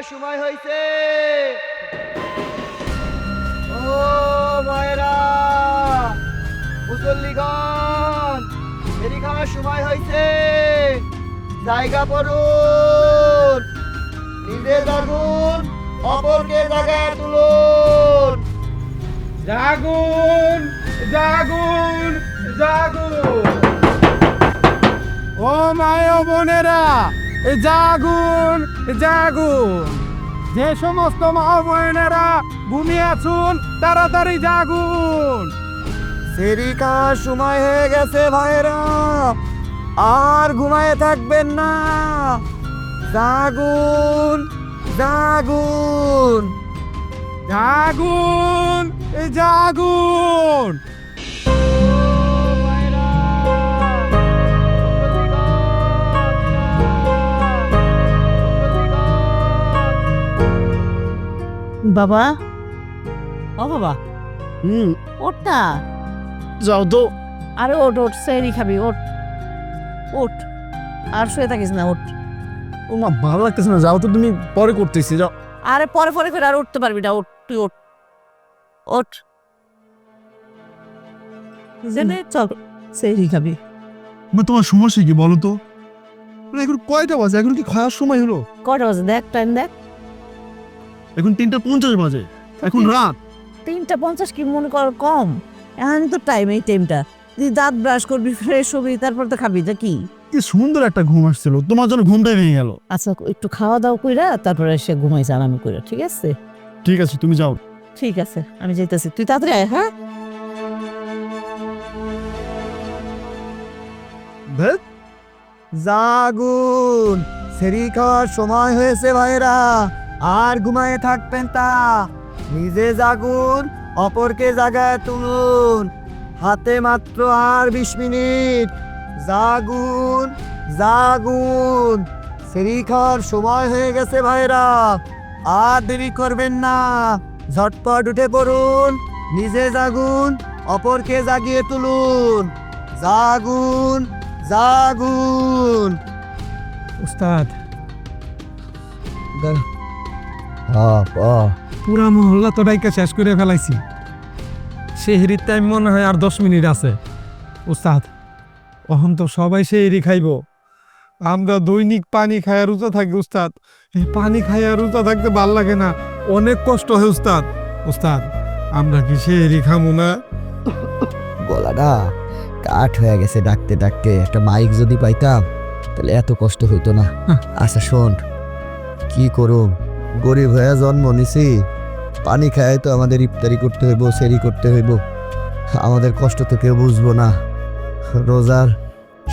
খাওয়ার সময় হয়েছে। ও মায়েরা, মুসল্লিগণ, ফেরি খাওয়ার সময় হয়েছে। জায়গা পড়ুন, নিজে জাগুন, অপরকে জাগায় তুলুন। জাগুন জাগুন জাগুন, ও মায় ও বোনেরা, জাগুন জাগুন। যে সমস্ত মা বোনেরা ঘুমিয়ে আছুন তাড়াতাড়ি জাগুন। ফেরি খাওয়ার সময় হয়ে গেছে ভাইরা, আর ঘুমায়ে থাকবেন না। জাগুন জাগুন। জাগুন জাগুন। বাবা, ও বাবা, ওঠ না। যাও তো। আরে ওঠ ওঠ, সেরি খাবি, ওঠ ওঠ, আর শুয়ে থাকিস না, ওঠ। ও মা, ভালো লাগতেছে না, যাও তো, তুমি পরে করতেছি, যাও। আরে পরে পরে করে আর উঠতে পারবি না, ওঠ তুই, ওঠ ওঠ। জেনে চল, সেরি খাবি। তোমার সমস্যা কি বলো তো? এখন কয়টা বাজে? এখন কি খাওয়ার সময় হলো? কটা বাজে দেখ, টাইম দেখ। এখন 3:50 বাজে, এখন রাত। 3:50 কি মনে কর কম? এখন তো টাইম, এই টাইমটা তুই দাঁত ব্রাশ করবি, ফ্রেশ হবি, তারপর তো খাবি। তা কি কি সুন্দর একটা ঘুম আসছিল, তোমার জন্য ঘুমটাই ভেঙে গেল। আচ্ছা, একটু খাওয়া দাওয়া কইরা তারপরে এসে ঘুমাইছে আরাম কইরা, ঠিক আছে? ঠিক আছে, তুমি যাও। ঠিক আছে, আমি যাইতেছি, তুই তাড়াতাড়ি আয়। হ্যাঁ, জাগুন, ফেরি খাওয়ার সময় হয়েছে ভাইরা, আর ঘুমায়ে থাকবেন তা। নিজে জাগুন, অপরকে জাগায় তুলুন। হাতে মাত্র আর 20 মিনিট। জাগুন জাগুন, ফেরি খাওয়ার সময় হয়ে গেছে ভাইরা, আর দেরি করবেন না। ঝটপট উঠে পড়ুন, নিজে জাগুন, অপরকে জাগিয়ে তুলুন। জাগুন জাগুন। উস্তাদ, হ্যাঁ, পুরা মহল্লা তো ডাইকা শেষ করে ফেলাইছি। সেহরির টাইম মনে হয় আর 10 মিনিট আছে। উস্তাদ, এখন তো সবাই সেহরি খাইব, আমরা দৈনিক পানি খাইয়া রোজা থাকি। উস্তাদ, এই পানি খাইয়া রোজা থাকতে ভাল লাগে না, অনেক কষ্ট হয়। উস্তাদ, উস্তাদ, আমরা কি সেহরি খামু না? গলাটা কাঠ হয়ে গেছে ডাকতে ডাকতে। একটা মাইক যদি পাইতাম তাহলে এত কষ্ট হইতো না। আচ্ছা শোন, কি করুম, গরিব হয়ে জন্ম নিছি, পানি খায় তো আমাদের ইফতারি করতে হইব, সেরি করতে হইব। আমাদের কষ্ট তো কেউ বুঝবো না। রোজার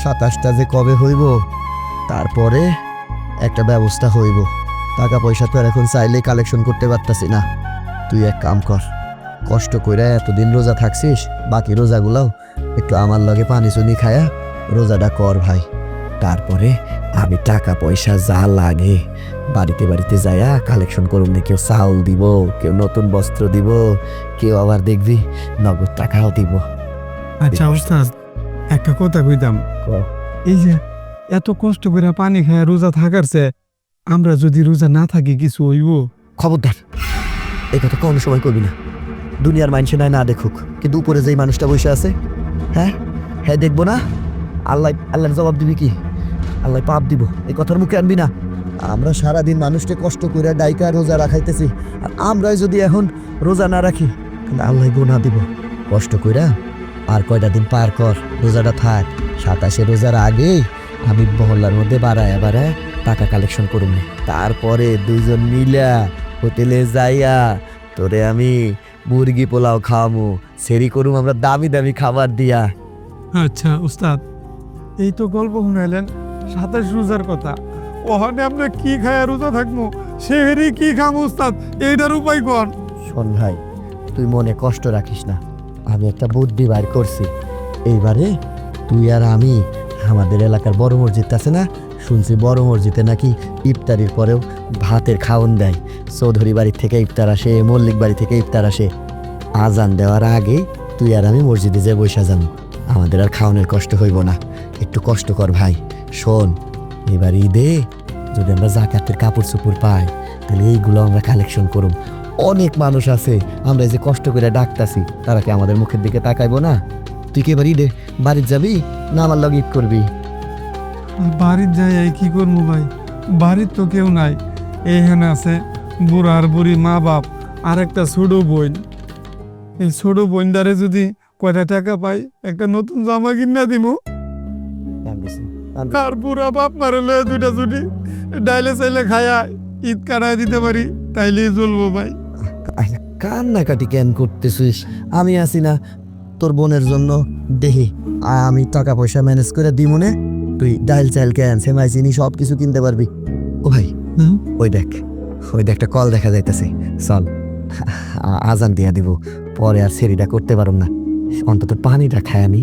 27টা যে কবে হইব, তারপরে একটা ব্যবস্থা হইব। টাকা পয়সা তো আর এখন চাইলেই কালেকশন করতে পারতাছি না। তুই এক কাম কর, কষ্ট কইরা এতদিন রোজা থাকছিস, বাকি রোজাগুলাও একটু আমার লগে পানি চুনি খায়া রোজাটা কর ভাই। তারপরে আমি টাকা পয়সা যা লাগে বাড়িতে বাড়িতে যায়া কালেকশন করুন। কেউ চাউল দিব, কেউ নতুন বস্ত্র দিব, কেউ আবার দেখবি নগদ টাকাও দিব। আচ্ছা উস্তাদ, একটা কথা কইতাম। এই যে এত কষ্ট করে পানি খায় রোজা থাকার চেয়ে আমরা যদি রোজা না থাকি কিছু হইব? খবরদার, এই কথা কোনো সময় করবি না। দুনিয়ার মানুষে নাই না দেখুক, কিন্তু উপরে যেই মানুষটা বসে আছে, হ্যাঁ হ্যাঁ দেখবো না? আল্লাহর জবাব দিবি কি? আল্লাহ পাপ দিব, এই কথার মুখে আনবি না। আমরা সারাদিন মানুষকে কষ্ট করে ডাইকা রোজা রাখাইতেছি, আর আমরাই যদি এখন রোজা না রাখি তাহলে আল্লাহ গুনাহ দিব। কষ্ট কইরা আর কয়টা দিন পার কর, রোজাটা থাক। 27 রোজার আগেই আমি মহল্লার মধ্যে বাড়ায় টাকা কালেকশন করুন। তারপরে দুইজন মিলা হোটেলে যাইয়া তোরে আমি মুরগি পোলাও খাওয়ামু, সেরি করুম আমরা দামি দামি খাবার দিয়া। আচ্ছা উস্তাদ, এই তো গল্প শুনাইলেন 27 রোজার কথা, ওখানে আমরা কি খায় রোজা থাকবো? সেহেরি কি খাম উস্তাদ, এইটার উপায় কোন? শোন ভাই, তুই মনে কষ্ট রাখিস না, আমি একটা বুদ্ধি বাইর করছি। এইবারে তুই আর আমি আমাদের এলাকার বড় মসজিদ আছে না, শুনছি বড় মসজিদে নাকি ইফতারির পরেও ভাতের খাওন দেয়। চৌধুরী বাড়ি থেকে ইফতার আসে, মল্লিক বাড়ি থেকে ইফতার আসে। আজান দেওয়ার আগেই তুই আর আমি মসজিদে যে বসে যাবো, আমাদের আর খাওয়ানোর কষ্ট হইব না। একটু কষ্ট কর ভাই। শোন, এবার ঈদে যদি আমরা জাকাতের কাপড় চোপড় পাই তাহলে এইগুলো আমরা কালেকশন করুম। অনেক মানুষ আছে আমরা এই যে কষ্ট করে ডাকতাছি, তারা কি আমাদের মুখের দিকে তাকাইবো না? তুই কি এবার ঈদে বাড়ির যাবি না আমার লগে ঈদ করবি? বাড়ির যাই এই কি করবো ভাই, বাড়ির তো কেউ নাই। এইখানে আছে বুড়ার বুড়ি মা বাপ আর একটা ছোট বোন। এই ছোট বোনদারে যদি কয়টা টাকা পাই একটা নতুন জামা কিনা দিমু, আর বুড়া বাপ মারে লয়ে দুইটা ছুটি ডাইলে চাইলে খায়া ঈদ কাটায় দিতে পারি, তাইলেই চলবো ভাই। কান্নাকাটি কেন করতেছিস? আমি আছি না তোর বোনের জন্য, দেখি আমি টাকা পয়সা ম্যানেজ করে দিব নে, তুই ডাইল চাইল ক্যান সেমাই চিনি সব কিছু কিনতে পারবি। ও ভাই ওই দেখ একটা কল দেখা যাইতেছে, চল আজান দিয়া দিব, পরে আর সেরিটা করতে পারুম না, অন্তত পানিটা খায় আমি।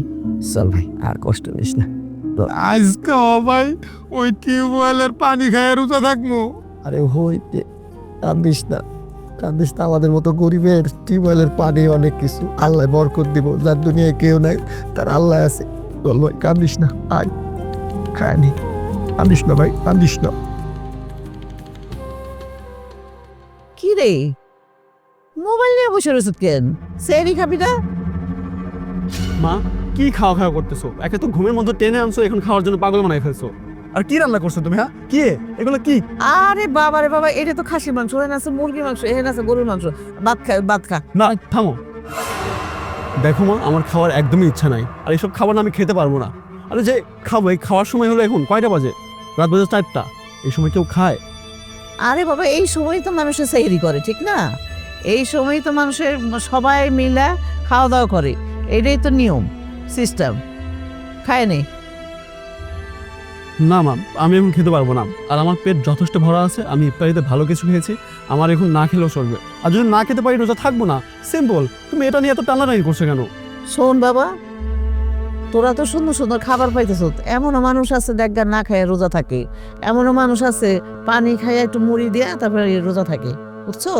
চল ভাই আর কষ্ট নিস না। আজকে ভাই ওই টিউবওয়েলের পানি খায় রোজা থাকবো। আরে হইতে কান্দিস না, কান্দিস না, আমাদের মতো গরিবের টিউবওয়েলের পানি অনেক কিছু, আল্লাহ বরকত দিব, যার দুনিয়ায় কেউ নাই তার আল্লাহ আছে। চল ভাই কান্দিস না, আয় খায়নি, কান্দিস না ভাই, কান্দিস না। কি রে, মোবাইল নিয়ে বসে রয়েছ কেন? সেরি খাবি না? মা কি খাওয়া খাওয়া করতেছো? একে তো ঘুমের মধ্যে টেনে আনছো, এখন খাওয়ার জন্য পাগল বানাই ফেলছো। আর কি রান্না করছো তুমি? হ্যাঁ কি এগুলো কি? আরে বাবা রে বাবা, এটা তো খাসির মাংস, এখানে আছে মুরগির মাংস, এখানে আছে গরুর মাংস। ভাত খা, ভাত খা। না থামো, দেখো মা আমার খাওয়ার একদমই ইচ্ছা নাই, আর এইসব খাবার না আমি খেতে পারবো না। আরে যে খাবো, এই খাওয়ার সময় হলো এখন কয়টা বাজে? রাত বাজে 4টা। এই সময় কেউ খায়? আরে বাবা, এই সময় তো মানুষের সেহরি করে, ঠিক না? এই সময় তো মানুষের সবাই মিলে খাওয়া দাওয়া করে, এটাই তো নিয়ম সিস্টেম। খায় নেই? না মা, আমি এখন খেতে পারবো না, আর আমার পেট যথেষ্ট ভরা আছে, আমি ইফতারিতে ভালো কিছু খেয়েছি, আমার এখন না খেলেও চলবে। আর যদি না খেতে পারি রোজা থাকবো না, সিম্পল। তুমি এটা নিয়ে এত টানাটানি করছো কেন? শোন বাবা, তোরা তো সুন্দর সুন্দর খাবার পাইতেছ, এমনও মানুষ আছে দেখগা না খায় রোজা থাকে, এমনও মানুষ আছে পানি খায় একটু মুড়ি দিয়ে তারপরে রোজা থাকে, বুঝছো?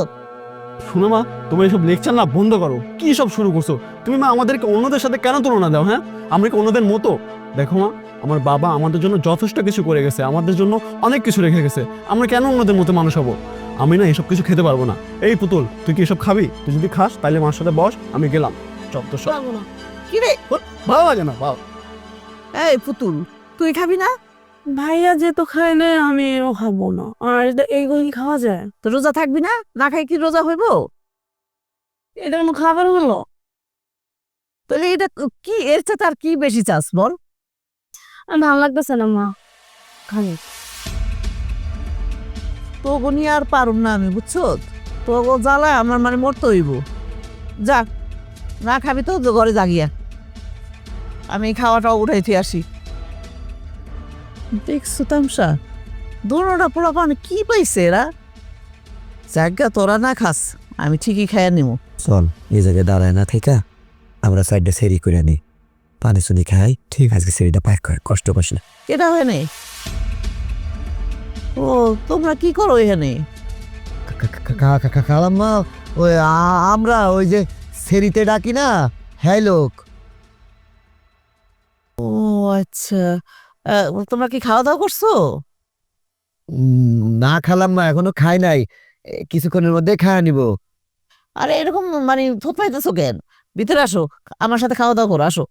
শোনো মা, তোমার এইসব লেকচার না বন্ধ করো। কি সব শুরু করছো তুমি মা? আমাদেরকে অন্যদের সাথে কেন তুলনা দাও? হ্যাঁ, আমরা কি অন্যদের মতো? দেখো মা, আমার বাবা আমাদের জন্য যথেষ্ট কিছু করে গেছে, আমাদের জন্য অনেক কিছু রেখে গেছে, আমরা কেন অন্যদের মতো মানুষ হবো? আমি না এসব কিছু খেতে পারবো না। এই পুতুল, তুই কি এসব খাবি? তুই যদি খাস তাহলে মার সাথে বস, আমি গেলাম। চত্ব সব কি রে, ভালো লাগে না বাবা। এই পুতুল, তুই খাবি না? ভাইয়া যেহেতু খায় না আমিও খাবো না। আর এইগুলো কি খাওয়া যায়? তো রোজা থাকবি না? না খাই কি রোজা হইব? এটা কোনো খাবার হলো? তাহলে এটা কি, এর চেয়ে তার কি বেশি চাস বল? আর ভালো লাগতেছে না মা, খালি তোগো নিয়ে আর পারুম না আমি, বুঝছো? তোগো জ্বালায় আমার মানে মরতে হইব। যা, না খাবি তো ঘরে জাগিয়া, আমি খাওয়াটা উঠাইতে আসি। দেখছো তামসা, দোনোটা পোড়া পান কি পাইছে এরা? জাগা তোরা না খাস, আমি ঠিকই খাইয়া নিব। চল এই জায়গায় দাঁড়ায় না থেকে আমরা সাইডটা সেরি করে নিই, পানি সুনি খাই। ঠিক আজকে সেরিটা পাক কর, কষ্ট পাস না। এটা হয় নাই? ও, তোমরা কি করো এখানে? খালাম্মা, ওই আমরা ওই যে সেরিতে ডাকি না, হ্যাঁ লোক। ও আচ্ছা, তোমরা কি খাওয়া দাওয়া করছো? না খালাম্মা, এখনো খাই নাই, কিছুক্ষণের মধ্যে খাওয়া নিব। আরে এরকম মানে থোপ পাইতেছো কেন? ভিতরে আসো, আমার সাথে খাওয়া দাওয়া করো, আসো।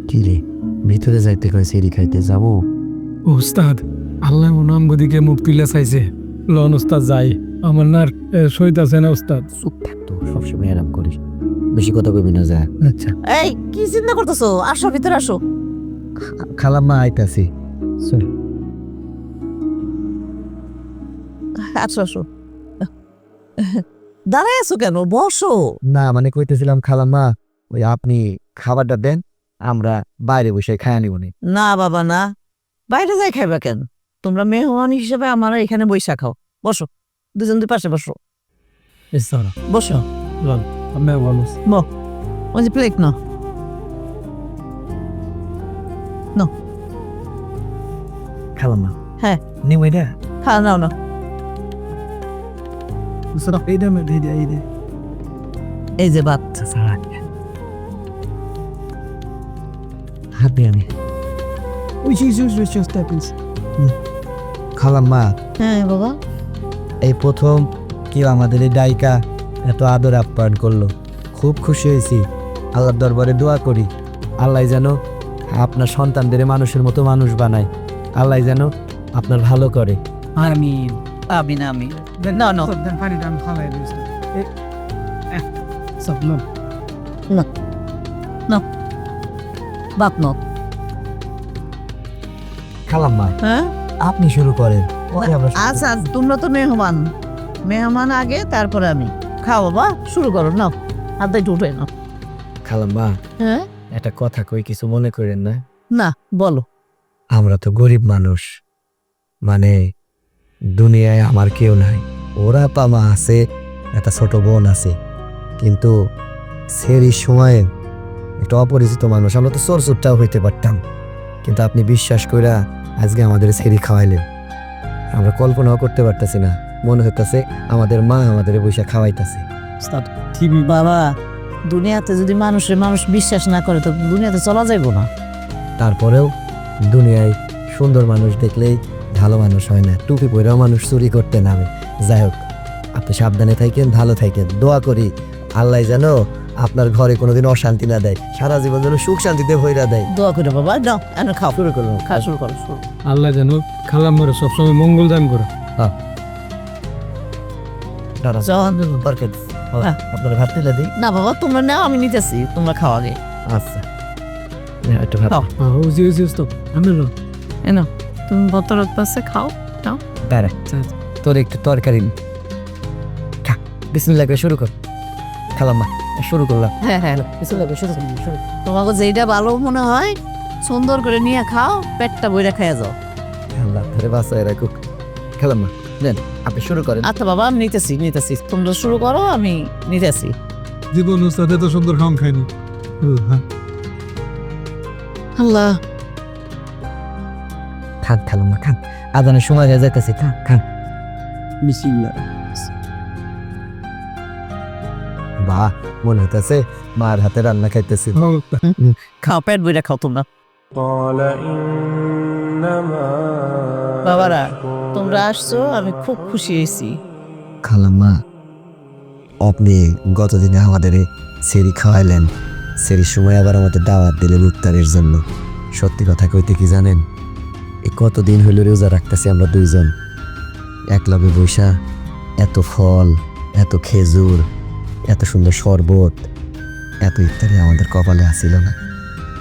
কি রে, ভিতরে যাইতে কয় সেরি খাইতে যাবো? উস্তাদ, আল্লাহ নাম বদিকে মুখ তুলে চাইছে, লন উস্তাদ যাই। আমার না সইত আছে না উস্তাদ। চুপ থাকতো, সবসময় আরাম করিস, বেশি কথা কবি না। যা। আচ্ছা এই কি চিন্তা করতেছো? আসো ভিতরে আসো। খালাম্মা আইতাছি, চল। আসো আসো, দাঁড়ায় আছো কেন? বসো। না মানে কইতেছিলাম খালাম্মা, ওই আপনি খাবারটা দেন, আমরা বাইরে বসে খায়া নিব নি। না বাবা না, বাইরে যাই খাইবা কেন? তোমরা মেহমান হিসেবে আমার এখানে বৈশা খাও। বসো, দুজন দুই পাশে বসো, বসো। আমি ভালো ওই যে প্লেট নাও, খালাম্মা হ্যাঁ নিব এটা। খাওয়া নাও না। এই যে ভাত। হাত দিয়ে আমি খালাম্মা, হ্যাঁ বাবা। এই প্রথম কেউ আমাদের এই ডাইকা এত আদর আপ্যায়ন করলো, খুব খুশি হয়েছি। আল্লাহর দরবারে দোয়া করি আল্লাহ যেন আপনার সন্তানদের মানুষের মতো মানুষ বানায়, আল্লাহ যেন আপনার ভালো করে। আমিন আমিন আমিন। না না পানিটা আমি খালাই দিয়েছি। বাপ ন। খালাম্মা, হ্যাঁ আপনি শুরু করেন, পরে আমরা শুরু করব। আচ্ছা তোমরা তো মেহমান, মেহমান আগে তারপরে আমি। খাও বাবা, শুরু করো, নাও হাতে একটু উঠে নাও। খালাম্মা, হ্যাঁ একটা কথা কই, কিছু মনে করেন না? না বলো। আমরা তো গরিব মানুষ, মানে দুনিয়ায় আমার কেউ নাই। ওরা পামা আছে, একটা ছোট বোন আছে, কিন্তু সেরই সময়ে একটা অপরিচিত মানুষ, আমরা তো চোর চোরটাও হইতে পারতাম, কিন্তু আপনি বিশ্বাস কইরা আজকে আমাদের সেরি খাওয়াইলেন। আমরা কল্পনাও করতে পারতেছি না, মনে হইতেছে আমাদের মা আমাদের বৈশা খাওয়াইতেছে। ঠিক বাবা, দুনিয়াতে যদি মানুষ বিশ্বাস না করে তো দুনিয়াতে চলা যাইব না। তারপরেও দুনিয়ায় সুন্দর মানুষ দেখলেই ভালো মানুষ হয় না, টুপি পরেও মানুষ চুরি করতে নামে। যাই হোক, আপনি সাবধানে থাকেন, ভালো থাকেন, দোয়া করি আল্লাহ যেন আপনার ঘরে কোনোদিন অশান্তি না দেয়, সারা জীবন যেন সুখ শান্তিতে ভইরা দেয়। দোয়া করে বাবা, নাও এখন খাও। শুরু করুন। খাওয়া শুরু করো, শুরু। আল্লাহ যেন খালাম্মারে সবসময় মঙ্গল দান করে। দাঁড়া, জন। তরকারি হ্যাঁ। আপনার ভাত তুলে দিই। না বাবা, তোমরা নাও, আমি নিতেছি, তোমরা খাও আগে। আচ্ছা, একটু ভাত খাও। এনো তুমি বতরত পাশে খাও। বেড়ে তোর একটু তরকারি খা, বিসমিল্লাহ করে শুরু কর। খালাম্মা, শুরু করলাম। হ্যাঁ হ্যাঁ, বিসমিল্লাহ করে শুরু কর। তোমাকে যেটা ভালো মনে হয় সুন্দর করে নিয়ে খাও, পেটটা বইরা খাইয়া যাও। আল্লাহ ধরে বাঁচায় রাখুক। খালাম্মা নেন, আপনি শুরু করেন। আচ্ছা বাবা, আমি নিতেছি, তোমরা শুরু করো, আমি নিতেছি। জীবন উস্তাদ এত সুন্দর খাওয়ান খাইনি। আল্লাহ, খান খালাম্মা খান, আজানের সময় হয়ে যাইতেছে, খান খান। বিসমিল্লাহ। বাহ, মনে হইতেছে মার হাতে রান্না খাইতেছি। খাও, পেট বইরা খাও তোমরা। বাবারা, তোমরা আসছো, আমি খুব খুশি হয়েছি। খালাম্মা, আপনি গতদিনে আমাদের সেরি খাওয়াইলেন, সেরির সময় আবার আমাদের দাওয়াত দিলেন ইফতারের জন্য। সত্যি কথা কইতে কি জানেন, এই কতদিন হইল রোজা রাখতেছি আমরা দুইজন, একলগে বৈশা এত ফল, এত খেজুর, এত সুন্দর শরবত, এত ইফতারি আমাদের কপালে আসিল না।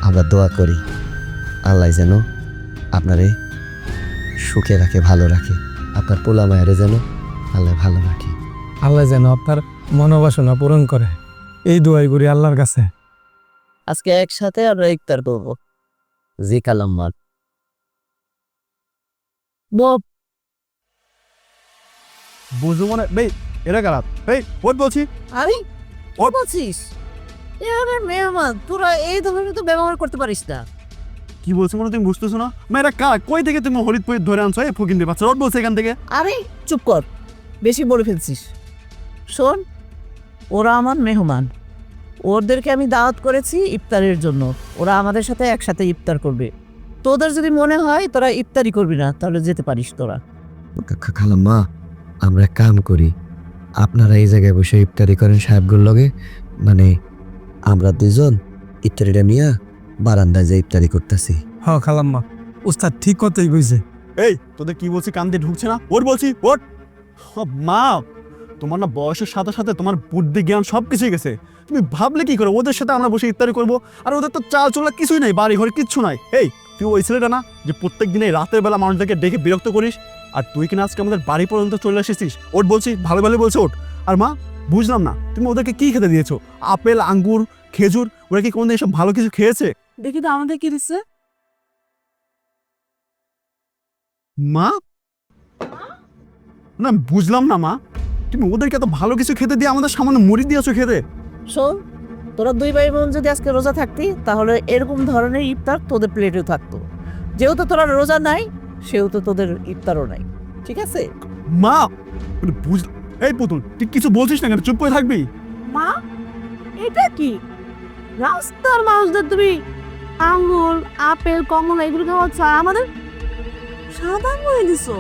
আমরা দোয়া করি আল্লাহ যেন আপনারে সুখে রাখে, ভালো রাখে, আপনার পোলা মায়েরে যেন আল্লাহ ভালো রাখে। আল্লাহ যেন আপনার মনোবাসনা পূরণ করে, এই দোয়াই করি আল্লাহর কাছে। আজকে একসাথে আমরা ইফতার করবো। জি খালাম্মা। বুঝো মনে ভাই, এরা খারাপ। এই ওট বলছি। আরে কি বলছিস? এরা মেহমান, তোরা এই ধরনের তো ব্যবহার করতে পারিস না। কি বলছো মনে তুমি বুঝতেছো না? মেয়েরা কারা, কই থেকে তুমি হরিদপুর ধরে আনছো? এই ফকিন্দির বাচ্চা ওট বলছে এখান থেকে। আরে চুপ কর, বেশি বলে ফেলছিস। শোন, ওরা আমার মেহমান, ওদেরকে আমি দাওয়াত করেছি ইফতারের জন্য। ওরা আমাদের সাথে একসাথে ইফতার করবে। তোদের যদি মনে হয় তোরা ইফতারি করবি না, তাহলে যেতে পারিস তোরা। খালাম্মা, আমরা এক কাম করি, আপনারা এই জায়গায় বসে ইফতারি করেন সাহেবগুলোর লগে, মানে আমরা দুজন ইফতারিটা নিয়ে বারান্দায় যে ইফতারি করতেছি। হ খালাম্মা, উস্তাদ ঠিক কথাই কইছে। এই তোদের কি বলছি কান দিয়ে ঢুকছে না? ওট বলছি ওট। মা, তোমার না বয়সের সাথে সাথে তোমার বুদ্ধি জ্ঞান সব কিছুই গেছে। তুমি ভাবলে কি করে ওদের সাথে আমরা বসে ইফতারি করবো? আর ওদের তো চাল চলা কিছুই নাই, বাড়ি ঘরে কিচ্ছু নাই। এই তুই ওই ছেলেটা না যে প্রত্যেক দিনে রাতের বেলা মানুষদেরকে ডেকে বিরক্ত করিস? আর তুই কিনা আজকে আমাদের বাড়ি পর্যন্ত চলে এসেছিস। ওট বলছি, ভালো ভালো বলছে ওট। আর মা, বুঝলাম না তুমি ওদেরকে কি খেতে দিয়েছো? আপেল, আঙ্গুর, খেজুর, ওরা কি কোনদিন এসব ভালো কিছু খেয়েছে? দেখি তো আমাদের কি দিচ্ছে। মা না, বুঝলাম না মা, তুমি ওদেরকে এত ভালো কিছু খেতে দিয়ে আমাদের সামান্য মুড়ি দিয়েছো খেতে। শোন, তোরা দুই ভাই বোন যদি আজকে রোজা থাকতি, তাহলে এরকম ধরনের ইফতার তোদের প্লেটেও থাকতো। যেহেতু তোরা রোজা নাই, সেহেতু তোদের ইফতারও নাই, ঠিক আছে? মা বুঝ, এই পুতুল তুই কিছু বলছিস না কেন? চুপ করে থাকবি? মা, এটা কি? রাস্তার মানুষদের তুমি আঙ্গুর, আপেল, কমলা এগুলো খাওয়াচ্ছ, আর আমাদের সাদা করে দিছো।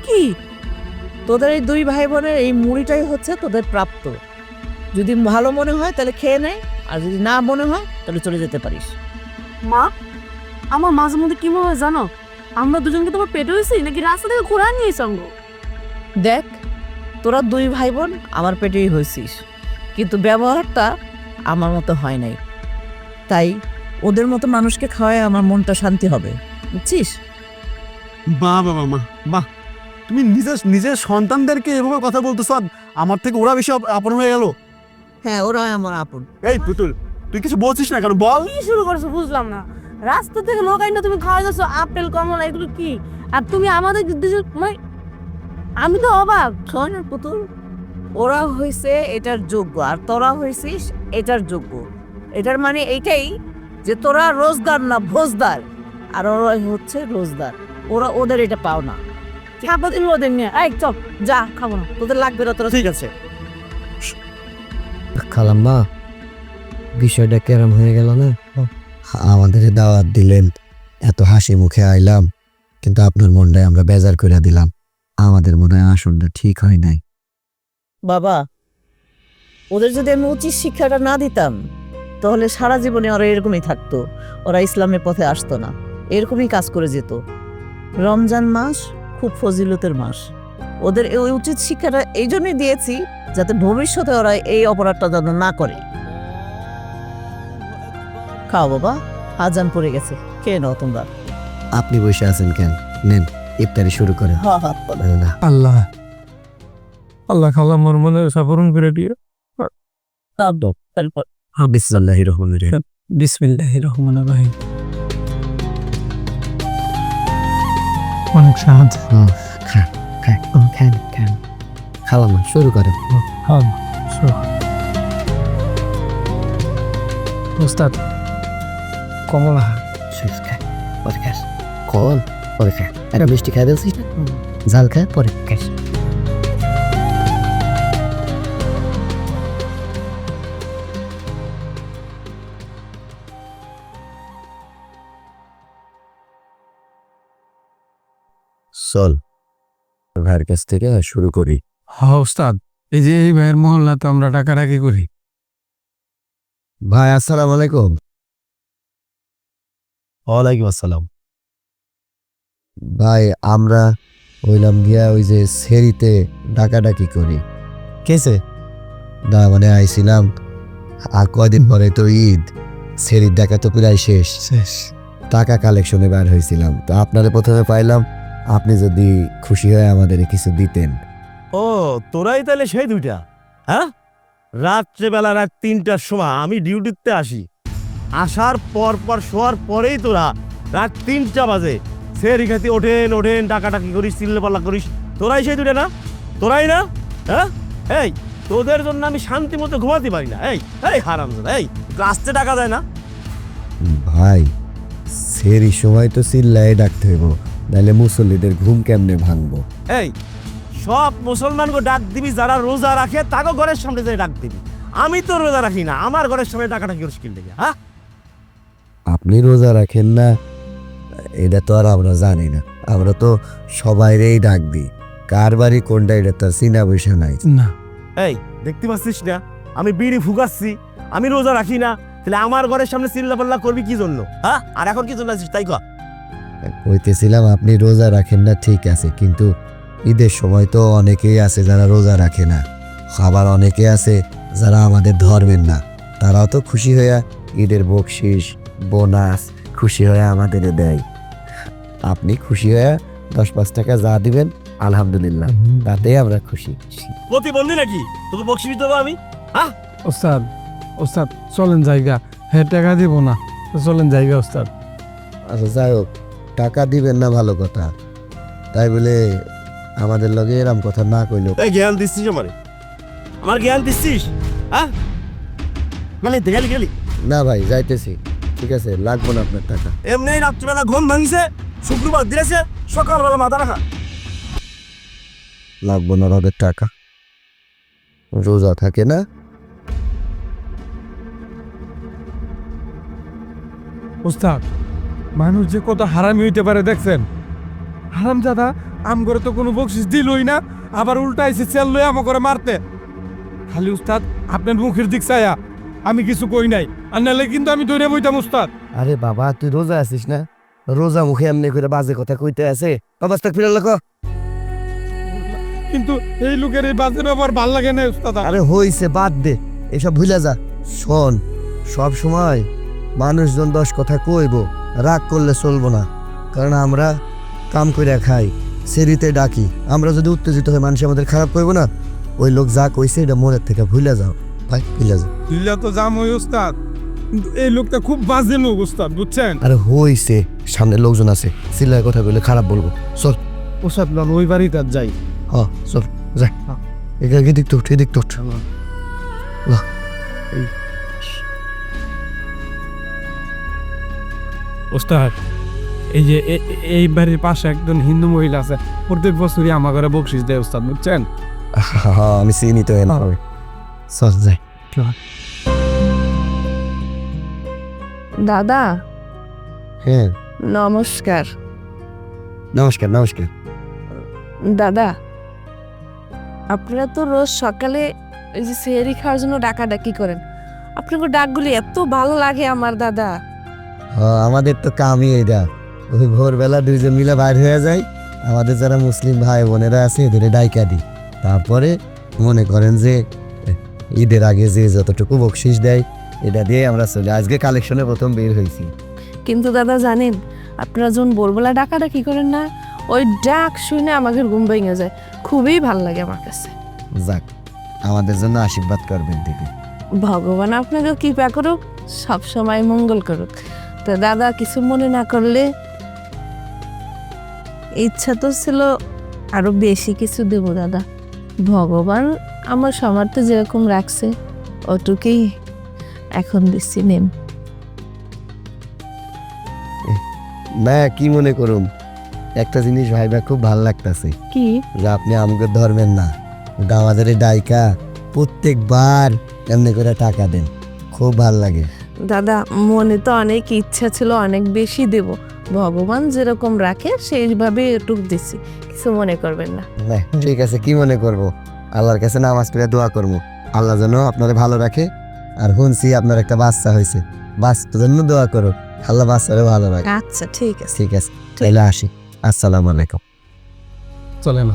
কি? তোদের এই দুই ভাই বোনের এই মুড়িটাই হচ্ছে তোদের প্রাপ্ত। যদি ভালো মনে হয় তাহলে খেয়ে নে, আর যদি না মনে হয় তাহলে চলে যেতে পারিস। মা, আমার মাঝে মধ্যে কি মনে হয় জানো, আমরা দুজনকে তোমার পেটে হয়েছি নাকি রাস্তা থেকে ঘোরা নিয়ে সঙ্গ? দেখ, তোরা দুই ভাই বোন আমার পেটেই হয়েছিস, কিন্তু ব্যবহারটা আমার মতো হয় নাই। তাই ওদের মতো মানুষকে খাওয়ায় আমার মনটা শান্তি হবে, বুঝছিস? বাহ বাবা মা, বাহ, তুমি নিজের সন্তানদেরকে এভাবে কথা বলতেছো, আর আমার থেকে ওরা বেশি আপন হয়ে গেল। হ্যাঁ, ওরা আমার আপন। এই পুতুল, তুই কিছু বলছিস না কেন, বল। কি শুরু করছো বুঝলাম না। রাস্তা থেকে লোক আইনা তুমি খাওয়া যাচ্ছ আপেল কমলা এগুলো কি? আর তুমি আমাদের মানে আমি তো অবাক। শোন পুতুল, ওরা হয়েছে এটার যোগ্য আর তোরা হয়েছিস এটার যোগ্য। এটার মানে এইটাই যে তোরা রোজগার না ভোজদার, আর ওরা হচ্ছে রোজদার। ওরা ওদের এটা পাও না। খাবো তুমি ওদের নিয়ে, এই চল যা, খাবো না। তোদের লাগবে না, তোরা ঠিক আছে। খালাম্মা, বিষয়টা কেরম হয়ে গেল না? আমাদের দাওয়াত দিলেন, এত হাসি মুখে আইলাম, কিন্তু আপনার মনটাই আমরা বেজার করে দিলাম। আমাদের মনে হয় আসনটা ঠিক হয় নাই। বাবা, ওদের যদি আমি উচিত শিক্ষাটা না দিতাম তাহলে সারা জীবনে ওরা এরকমই থাকতো। ওরা ইসলামের পথে আসতো না, এরকমই কাজ করে যেত। রমজান মাস খুব ফজিলতের মাস। ওদের এই উচিত শিক্ষাটা এই জন্যই দিয়েছি যাতে ভবিষ্যতে ওরা এই অপরাধটা যেন না করে। খাও বাবা, আজান পড়ে গেছে, খেয়ে নাও তোমরা। আপনি বসে আছেন কেন? নেন, ইফতারি শুরু করেন। হ্যাঁ হ্যাঁ, বলো। না, আল্লাহ আল্লাহ খালা মোর মনে সাফরণ করে দিও। খাও দাও, তারপর বিসমিল্লাহির রহমানির রহিম। বিসমিল্লাহির রহমানির রহিম। অনেক সাহায্য। খান খান খান খান, খালাম্মা শুরু করেন। হ্যাঁ, উস্তাদ কমলা পরে খাস, কল পরে খা। একটা মিষ্টি খাই দিয়েছিস না, ঝাল খা পরে খাস। চল, ভাইয়ের কাছ থেকে শুরু করি। হ্যাঁ উস্তাদ, এই যে এই ভাইয়ের মহল্লা তো আমরা টাকাটাকি করি। ভাই আসসালামু আলাইকুম। ওয়ালাইকুম আসসালাম। ভাই আমরা হইলাম গিয়া ওই যে সেরিতে ডাকাডাকি করি। কেসে? না মানে আইছিলাম, আর কয়দিন পরে তো ঈদ, সেরির ডাকা তো প্রায় শেষ। টাকা কালেকশনে বার হয়েছিলাম, তো আপনাদের প্রথমে পাইলাম, আপনি যদি খুশি হয়ে আমাদের কিছু দিতেন। ও, তোরাই তাহলে সেই দুইটা? হ্যাঁ, রাত্রেবেলা রাত 3টার সময় আমি ডিউটিতে আসি, আসার পর শোয়ার পরেই তোরা রাত 3টা বাজে সেরি খাতি ওঠেন টাকাটাকি করিস, চিল্লাপাল্লা করিস। তোরাই সেই দুইটা না? তোরাই না? হ্যাঁ, এই তোদের জন্য আমি শান্তি মতো ঘুমাতে পারি না। এই এই হারামজাদা, এই আসতে টাকা দেয় না? ভাই সেরি সময় তো চিল্লায় ডাকতে হইব, নাহলে মুসল্লিদের ঘুম কেমনে ভাঙবো? এই সব মুসলমানকে ডাক দিবি যারা রোজা রাখে, তাকে ঘরের সামনে যেয়ে ডাক দিবি। আমি তো রোজা রাখি না, আমার ঘরের সামনে টাকাটাকি করিস কি লেগে? হ্যাঁ, আপনি রোজা রাখেন না এটা তো আর আমরা জানি না, আমরা তো সবাইরেই ডাক দিই। কার বাড়ি কোনটা এটা তার চিনা বৈশা নাই। না, এই দেখতে পাচ্ছিস না আমি বিড়ি ফুকাচ্ছি, আমি রোজা রাখি না, তাহলে আমার ঘরের সামনে চিল্লাপাল্লা করবি কি জন্য? হ্যাঁ, আর এখন কি জন্য আছিস তাই কর। কইতেছিলাম আপনি রোজা রাখেন না ঠিক আছে, কিন্তু ঈদের সময় তো অনেকেই আছে যারা রোজা রাখে না, আবার অনেকে আছে যারা আমাদের ধর্মের না, তারাও তো খুশি হয়ে ঈদের বকশিস বোনাস খুশি হয়ে আমাদের দেয়। আপনি খুশি হয়ে 10-5 টাকা যা দিবেন আলহামদুলিল্লাহ, তাতেই আমরা খুশি। প্রতিবন্ধী নাকি তোকে বকশিস দেবো আমি? হ্যাঁ, ওস্তাদ ওস্তাদ চলেন জায়গা, হ্যাঁ টাকা দিব না, চলেন জায়গা ওস্তাদ। আচ্ছা যাই হোক, টাকা দিবেন না ভালো কথা, তাই বলে আমাদের লগে এরম কথা না কইলো। এই জ্ঞান দিচ্ছিস আমার জ্ঞান দিচ্ছিস? হ্যাঁ, মানে গেলি না ভাই যাইতেছি, ঠিক আছে, লাগবো না আপনার টাকা। এমনি রাত্রিবেলা ঘুম ভাঙছে, শুক্রবার দিয়েছে, সকালবেলা মাথা রাখা। লাগবো না ওদের টাকা, রোজা থাকে না। উস্তাদ, মানুষ যে কত হারামি হইতে পারে দেখছেন? হারামজাদা আম করে তো কোনো বকশিস দিলই না, আবার উল্টা এসে চেল লই আমা করে মারতে। খালি উস্তাদ আপনার মুখের দিক চায়া আমি কিছু কই নাই, আর নাহলে কিন্তু আমি ধরে বইতাম উস্তাদ। আরে বাবা তুই রোজা আছিস না, রোজা মুখে এমনি করে বাজে কথা কইতে আছে। বাবা ফিরে লোক। কিন্তু এই লোকের এই বাজে ব্যাপার ভাল লাগে না উস্তাদ। আরে হইছে বাদ দে, এসব ভুলে যা। শোন, সব সময় মানুষজন 10 কথা কইব, রাগ করলে চলবো না, কারণ আমরা কাম করে খাই, সেরিতে ডাকি। আমরা যদি উত্তেজিত হই মানুষ আমাদের খারাপ কইব না, ওই লোক যা কইছে এটা মনের থেকে ভুলে যাও ভাই, ভুলে যাও। দিল্লা তো জাম ওই উস্তাদ, কিন্তু এই লোকটা খুব বাজে লোক উস্তাদ, বুঝছেন? আরে হইছে, সামনে লোকজন আছে, সিল্লায় কথা কইলে খারাপ বলবো। চল উস্তাদ লন ওই বাড়িতে আর যাই। হ চল যাই, এদিক তো উঠ, এদিক তো উঠ। উস্তাদ এই যে এই বাড়ির পাশে একজন হিন্দু মহিলা আছে, প্রত্যেক বছরই আমার ঘরে বকশিস দেয় উস্তাদ, বুঝছেন? হ্যাঁ আমি চিনি তো না, চল যাই। দাদা হ্যাঁ নমস্কার। নমস্কার নমস্কার। দাদা আপনারা তো রোজ সকালে এই যে সেহরি খাওয়ার জন্য ডাকাডাকি করেন, আপনাকে ডাকগুলি এত ভালো লাগে আমার দাদা। আমাদের তো কামই এটা, ওই ভোরবেলা দুইজন মিলে বাইর হয়ে যায়, আমাদের যারা মুসলিম ভাই বোনেরা আছে এদের ডাইকা দিই, তারপরে মনে করেন যে ঈদের আগে যে যতটুকু বকশিস দেয় এটা দিয়ে আমরা চলে। আজকে কালেকশনে প্রথম বের হয়েছি। কিন্তু দাদা জানেন, আপনারা যখন ভোরবেলা ডাকাডাকি করেন না, ওই ডাক শুনে আমাদের ঘুম ভেঙে যায়, খুবই ভালো লাগে আমার কাছে। যাক, আমাদের জন্য আশীর্বাদ করবেন দিদি। ভগবান আপনাকে কৃপা করুক, সবসময় মঙ্গল করুক। তো দাদা কিছু মনে না করলে, ইচ্ছা তো ছিল আরো বেশি কিছু দেব দাদা, ভগবান আমার সামর্থ্য যেরকম রাখছে ওটুকুই এখন দিচ্ছি, নেন। না কি মনে করুন, একটা জিনিস ভাইবা খুব ভাল লাগতেছে, কি? যে আপনি আমাকে ধরবেন না, ওটা আমাদের এই ডাইকা প্রত্যেকবার এমনি করে টাকা দেন, খুব ভাল লাগে। দাদা মনে তো অনেক ইচ্ছা ছিল অনেক বেশি দেব, ভগবান যেরকম রাখে সেইভাবে এটুক দিছি, কিছু মনে করবেন না। না ঠিক আছে, কি মনে করব, আল্লাহর কাছে নামাজ পড়ে দোয়া করবো, আল্লাহ যেন আপনাদের ভালো রাখে। আর শুনছি আপনার একটা বাচ্চা হয়েছে, বাচ্চার জন্য দোয়া করো, আল্লাহ বাচ্চারে ভালো রাখে। আচ্ছা ঠিক আছে। ঠিক আছে, তাহলে আসি, আসসালামু আলাইকুম। চলেন।